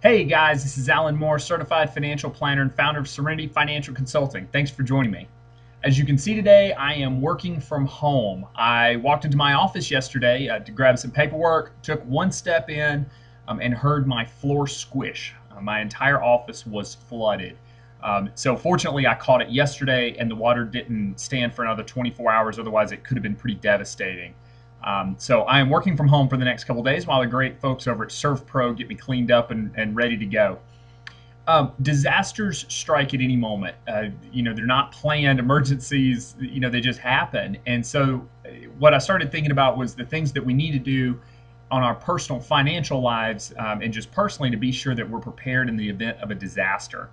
Hey guys, this is Alan Moore, certified financial planner and founder of Serenity Financial Consulting. Thanks for joining me. As you can see today, I am working from home. I walked into my office yesterday to grab some paperwork, took one step in, and heard my floor squish. My entire office was flooded. So fortunately, I caught it yesterday and the water didn't stand for another 24 hours. Otherwise, it could have been pretty devastating. So I am working from home for the next couple of days while the great folks over at ServPro get me cleaned up and ready to go. Disasters strike at any moment. They're not planned emergencies. They just happen. And so what I started thinking about was the things that we need to do on our personal financial lives and just personally to be sure that we're prepared in the event of a disaster.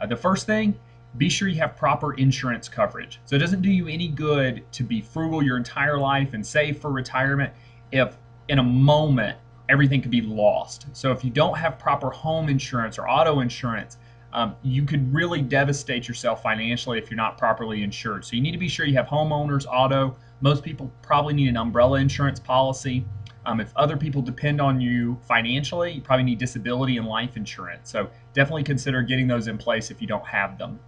The first thing, be sure you have proper insurance coverage. So it doesn't do you any good to be frugal your entire life and save for retirement if in a moment everything could be lost. So if you don't have proper home insurance or auto insurance, you could really devastate yourself financially if you're not properly insured. So you need to be sure you have homeowners, auto. Most people probably need an umbrella insurance policy. If other people depend on you financially, you probably need disability and life insurance. So definitely consider getting those in place if you don't have them.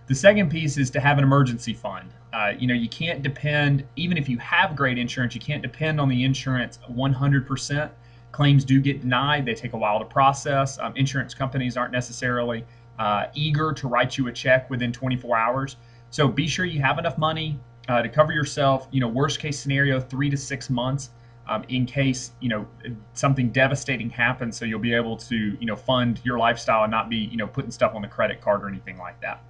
The second piece is to have an emergency fund. You can't depend, even if you have great insurance, you can't depend on the insurance 100%. Claims do get denied. They take a while to process. Insurance companies aren't necessarily eager to write you a check within 24 hours. So be sure you have enough money to cover yourself, worst case scenario, 3 to 6 months in case, something devastating happens. So you'll be able to, fund your lifestyle and not be, putting stuff on the credit card or anything like that.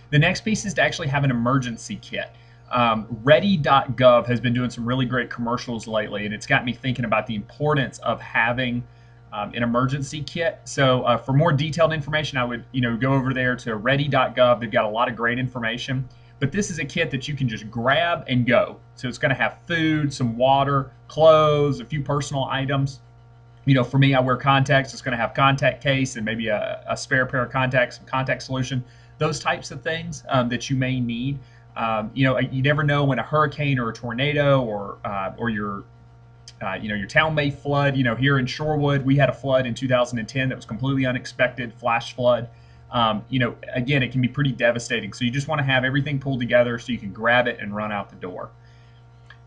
The next piece is to actually have an emergency kit. Ready.gov has been doing some really great commercials lately, and it's got me thinking about the importance of having an emergency kit. So for more detailed information, I would go over there to ready.gov. They've got a lot of great information. But this is a kit that you can just grab and go. So it's going to have food, some water, clothes, a few personal items. For me, I wear contacts. It's going to have contact case and maybe a spare pair of contacts, some contact solution. Those types of things that you may need. You never know when a hurricane or a tornado or your town may flood. Here in Shorewood, we had a flood in 2010 that was completely unexpected, flash flood. Again, it can be pretty devastating. So you just want to have everything pulled together so you can grab it and run out the door.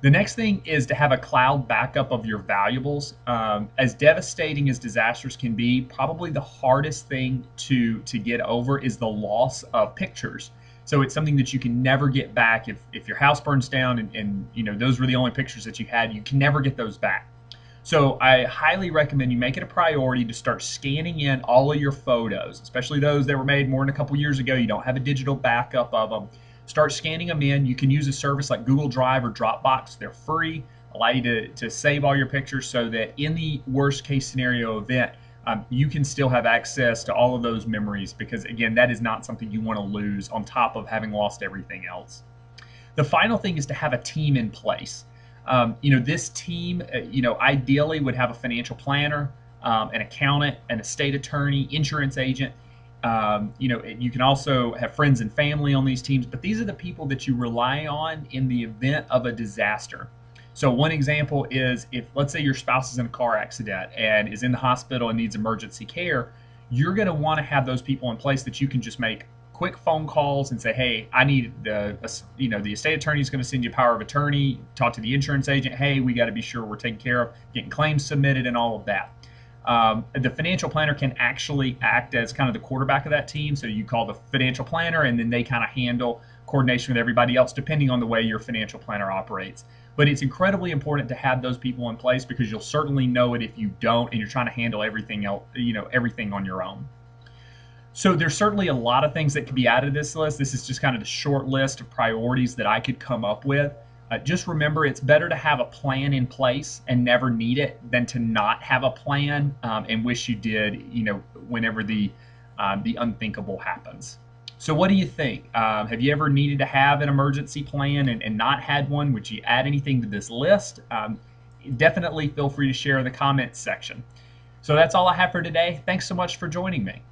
The next thing is to have a cloud backup of your valuables. As devastating as disasters can be, probably the hardest thing to get over is the loss of pictures. So it's something that you can never get back. If your house burns down and those were the only pictures that you had, you can never get those back. So I highly recommend you make it a priority to start scanning in all of your photos, especially those that were made more than a couple years ago. You don't have a digital backup of them. Start scanning them in. You can use a service like Google Drive or Dropbox. They're free, allow you to save all your pictures so that in the worst case scenario event, you can still have access to all of those memories because, again, that is not something you want to lose on top of having lost everything else. The final thing is to have a team in place. This team, ideally would have a financial planner, an accountant, an estate attorney, insurance agent. You can also have friends and family on these teams, but these are the people that you rely on in the event of a disaster. So one example is if, let's say, your spouse is in a car accident and is in the hospital and needs emergency care, you're going to want to have those people in place that you can just make quick phone calls and say, hey, I need the estate attorney is going to send you power of attorney, talk to the insurance agent, hey, we got to be sure we're taking care of getting claims submitted and all of that. The financial planner can actually act as kind of the quarterback of that team. So you call the financial planner and then they kind of handle coordination with everybody else depending on the way your financial planner operates. But it's incredibly important to have those people in place because you'll certainly know it if you don't and you're trying to handle everything else, everything on your own. So there's certainly a lot of things that could be added to this list. This is just kind of the short list of priorities that I could come up with. Just remember, it's better to have a plan in place and never need it than to not have a plan and wish you did, whenever the unthinkable happens. So what do you think? Have you ever needed to have an emergency plan and not had one? Would you add anything to this list? Definitely feel free to share in the comments section. So that's all I have for today. Thanks so much for joining me.